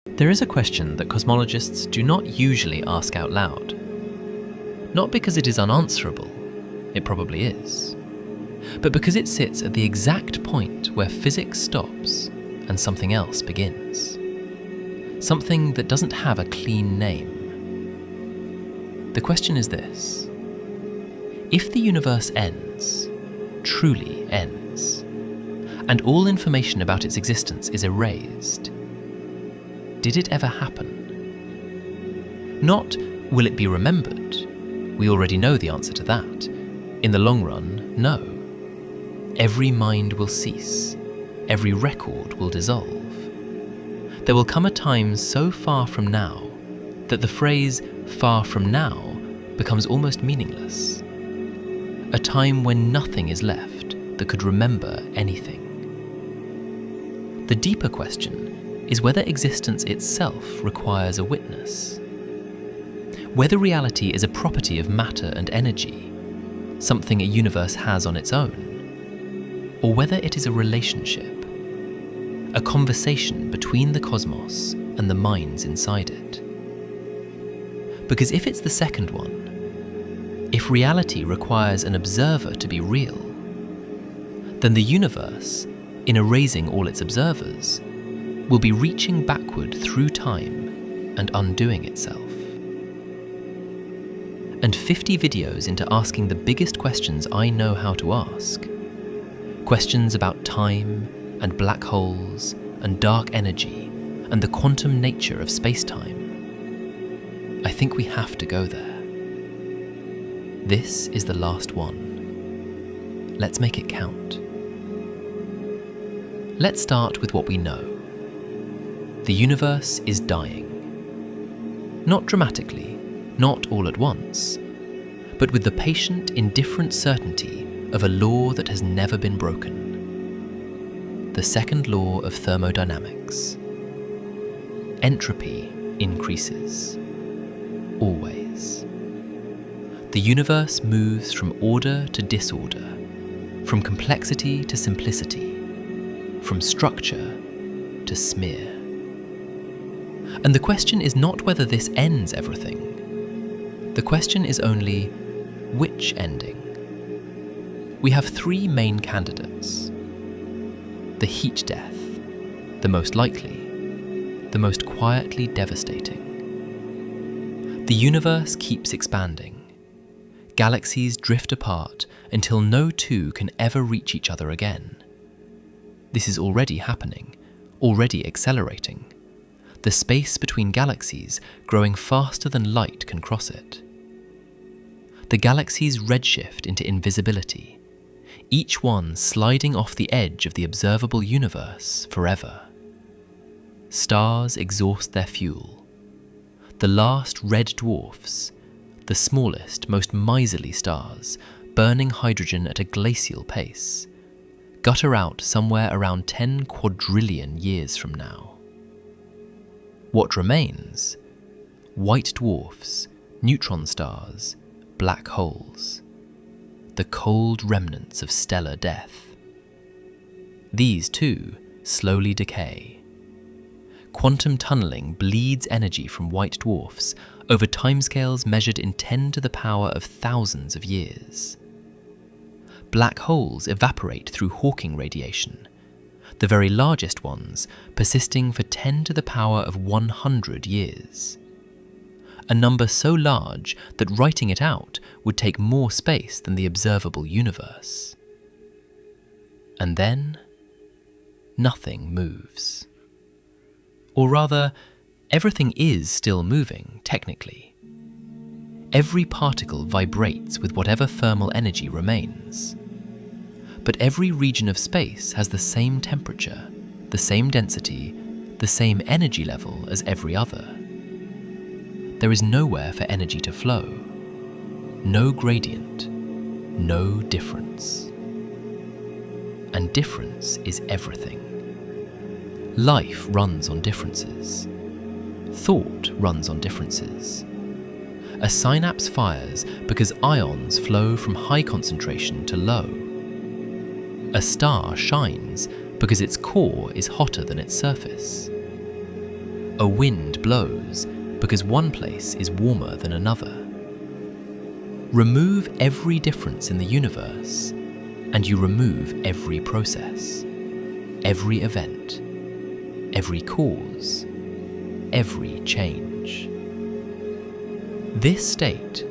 There is a question that cosmologists do not usually ask out loud. Not because it is unanswerable, it probably is, but because it sits at the exact point where physics stops and something else begins. Something that doesn't have a clean name. The question is this: if the universe ends, truly ends, and all information about its existence is erased, did it ever happen? Not, will it be remembered? We already know the answer to that. In the long run, no. Every mind will cease. Every record will dissolve. There will come a time so far from now that the phrase "far from now" becomes almost meaningless. A time when nothing is left that could remember anything. The deeper question is whether existence itself requires a witness. Whether reality is a property of matter and energy, something a universe has on its own, or whether it is a relationship, a conversation between the cosmos and the minds inside it. Because if it's the second one, if reality requires an observer to be real, then the universe, in erasing all its observers, will be reaching backward through time and undoing itself. And 50 videos into asking the biggest questions I know how to ask, questions about time and black holes and dark energy and the quantum nature of space-time, I think we have to go there. This is the last one. Let's make it count. Let's start with what we know. The universe is dying. Not dramatically, not all at once, but with the patient, indifferent certainty of a law that has never been broken. The second law of thermodynamics. Entropy increases. Always. The universe moves from order to disorder, from complexity to simplicity, from structure to smear. And the question is not whether this ends everything. The question is only, which ending? We have three main candidates. The heat death, the most likely, the most quietly devastating. The universe keeps expanding. Galaxies drift apart until no two can ever reach each other again. This is already happening, already accelerating. The space between galaxies growing faster than light can cross it. The galaxies redshift into invisibility, each one sliding off the edge of the observable universe forever. Stars exhaust their fuel. The last red dwarfs, the smallest, most miserly stars, burning hydrogen at a glacial pace, gutter out somewhere around 10 quadrillion years from now. What remains? White dwarfs, neutron stars, black holes. The cold remnants of stellar death. These too slowly decay. Quantum tunneling bleeds energy from white dwarfs over timescales measured in 10 to the power of thousands of years. Black holes evaporate through Hawking radiation, the very largest ones persisting for 10 to the power of 100 years. A number so large that writing it out would take more space than the observable universe. And then, nothing moves. Or rather, everything is still moving, technically. Every particle vibrates with whatever thermal energy remains. But every region of space has the same temperature, the same density, the same energy level as every other. There is nowhere for energy to flow. No gradient, no difference. And difference is everything. Life runs on differences. Thought runs on differences. A synapse fires because ions flow from high concentration to low. A star shines because its core is hotter than its surface. A wind blows because one place is warmer than another. Remove every difference in the universe, and you remove every process, every event, every cause, every change. This state,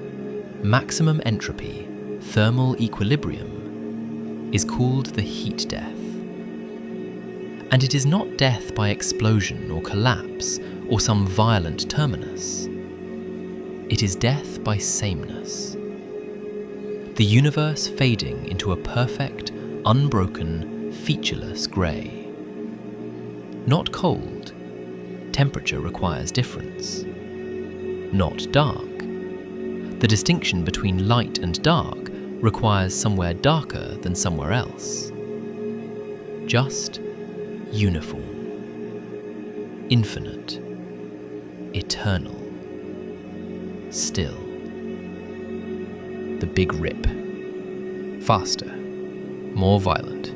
maximum entropy, thermal equilibrium, is called the heat death. And it is not death by explosion or collapse or some violent terminus. It is death by sameness. The universe fading into a perfect, unbroken, featureless grey. Not cold, temperature requires difference. Not dark. The distinction between light and dark requires somewhere darker than somewhere else. Just uniform, infinite, eternal, still. The Big Rip. Faster, more violent,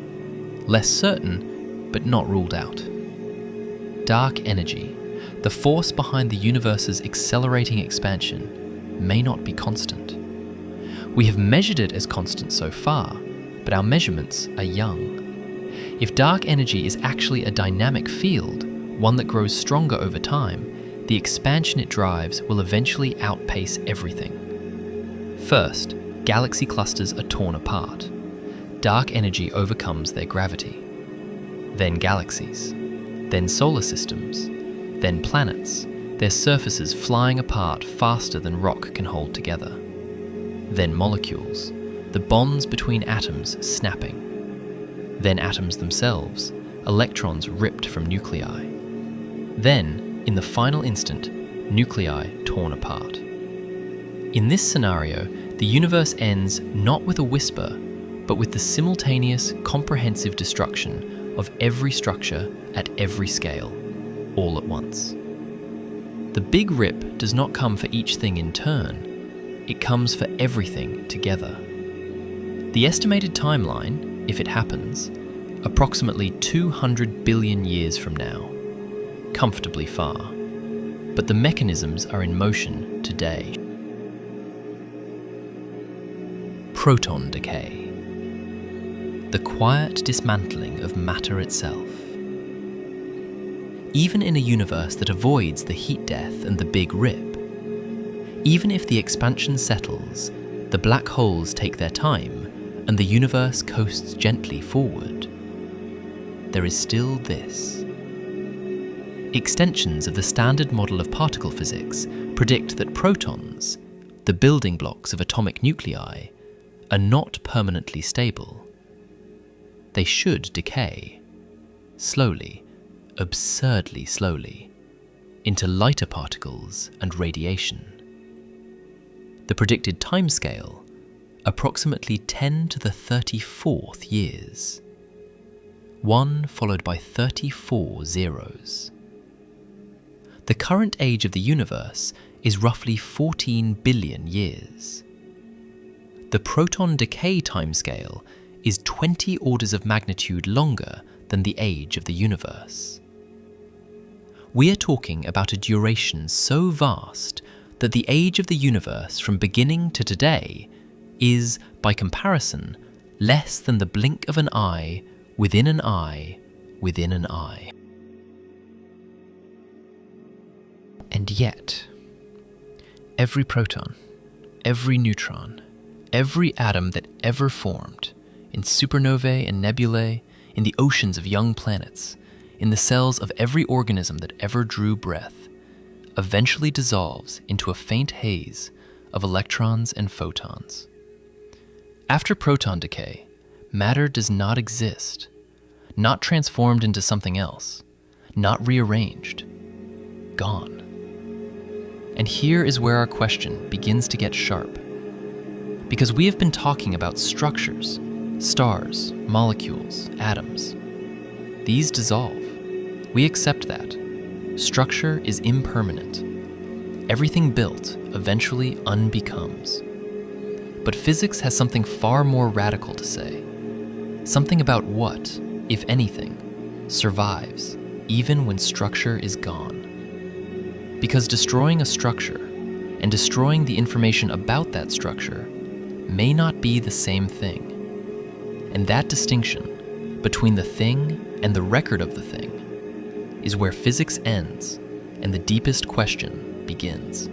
less certain, but not ruled out. Dark energy, the force behind the universe's accelerating expansion, may not be constant. We have measured it as constant so far, but our measurements are young. If dark energy is actually a dynamic field, one that grows stronger over time, the expansion it drives will eventually outpace everything. First, galaxy clusters are torn apart. Dark energy overcomes their gravity. Then galaxies. Then solar systems. Then planets, their surfaces flying apart faster than rock can hold together. Then molecules, the bonds between atoms snapping. Then atoms themselves, electrons ripped from nuclei. Then, in the final instant, nuclei torn apart. In this scenario, the universe ends not with a whisper, but with the simultaneous, comprehensive destruction of every structure at every scale, all at once. The Big Rip does not come for each thing in turn, it comes for everything together. The estimated timeline, if it happens, approximately 200 billion years from now. Comfortably far, but the mechanisms are in motion today. Proton decay. The quiet dismantling of matter itself. Even in a universe that avoids the heat death and the Big Rip, even if the expansion settles, the black holes take their time, and the universe coasts gently forward, there is still this. Extensions of the standard model of particle physics predict that protons, the building blocks of atomic nuclei, are not permanently stable. They should decay, slowly, absurdly slowly, into lighter particles and radiation. The predicted timescale, approximately 10 to the 34th years. 1 followed by 34 zeros. The current age of the universe is roughly 14 billion years. The proton decay timescale is 20 orders of magnitude longer than the age of the universe. We are talking about a duration so vast that the age of the universe from beginning to today is, by comparison, less than the blink of an eye within an eye within an eye. And yet, every proton, every neutron, every atom that ever formed, in supernovae and nebulae, in the oceans of young planets, in the cells of every organism that ever drew breath, eventually dissolves into a faint haze of electrons and photons. After proton decay, matter does not exist, not transformed into something else, not rearranged, gone. And here is where our question begins to get sharp. Because we have been talking about structures, stars, molecules, atoms. These dissolve. We accept that. Structure is impermanent. Everything built eventually unbecomes. But physics has something far more radical to say. Something about what, if anything, survives even when structure is gone. Because destroying a structure and destroying the information about that structure may not be the same thing. And that distinction between the thing and the record of the thing is where physics ends and the deepest question begins.